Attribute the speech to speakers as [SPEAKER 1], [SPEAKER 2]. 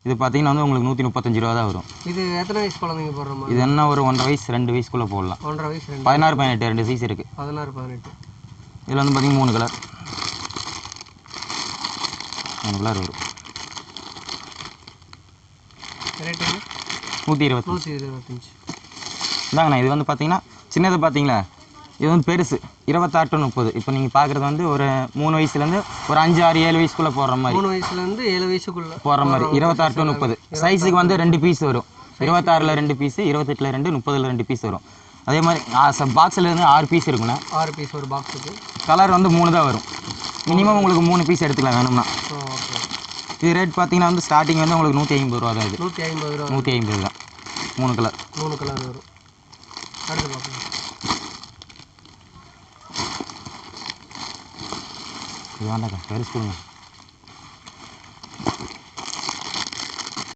[SPEAKER 1] இது பார்த்தீங்கன்னா வந்து உங்களுக்கு 135 ரூபா தான் வரும்.
[SPEAKER 2] இது எத்தனை வயசு குழந்தைங்க போடுற மாதிரி?
[SPEAKER 1] இது என்ன ஒரு 1.5 வயசு 2 வயசுக்குள்ளே போடலாம்.
[SPEAKER 2] 1.5 வயசு 2
[SPEAKER 1] 16 18 2 சைஸ் இருக்குது.
[SPEAKER 2] 16 18.
[SPEAKER 1] இதில் வந்து பார்த்தீங்கன்னா 3 கலர் 3 கலர் வரும்.
[SPEAKER 2] ரேட்டுங்க
[SPEAKER 1] 125. இந்தாங்கண்ணா இது வந்து பார்த்தீங்கன்னா சின்னது பார்த்தீங்களா, இது வந்து பெருசு 26 to 30. இப்போ நீங்கள் பார்க்குறது வந்து ஒரு 3 வயசுலேருந்து ஒரு 5 6 7 வயசுக்குள்ளே போடுற மாதிரி.
[SPEAKER 2] 3 வயசுலேருந்து 7 வயசுக்குள்ளே
[SPEAKER 1] போடுற மாதிரி 26 to 30 சைஸுக்கு வந்து 2 பீஸ் வரும். 26ல் 2 பீஸு, 28ல் 2, 30ல் 2 பீஸ் வரும். அதே மாதிரி பாக்ஸில் இருந்து 6 பீஸ் இருக்குண்ணா.
[SPEAKER 2] 6 பீஸ் ஒரு பாக்ஸுக்கு.
[SPEAKER 1] கலர் வந்து 3 தான் வரும். மினிமம் உங்களுக்கு 3 பீஸ் எடுத்துக்கலாம் வேணும்னா.
[SPEAKER 2] ஓகே.
[SPEAKER 1] இது ரேட் பார்த்தீங்கன்னா வந்து ஸ்டார்டிங் வந்து உங்களுக்கு 150 ரூபா தான். இது
[SPEAKER 2] 150 ரூபா.
[SPEAKER 1] 150 தான். 3 கலர்.
[SPEAKER 2] 3 கலர் வரும். அடுத்து பார்க்கலாம்.
[SPEAKER 1] இது வேண்டாக்கா பெருசு கொடுங்க.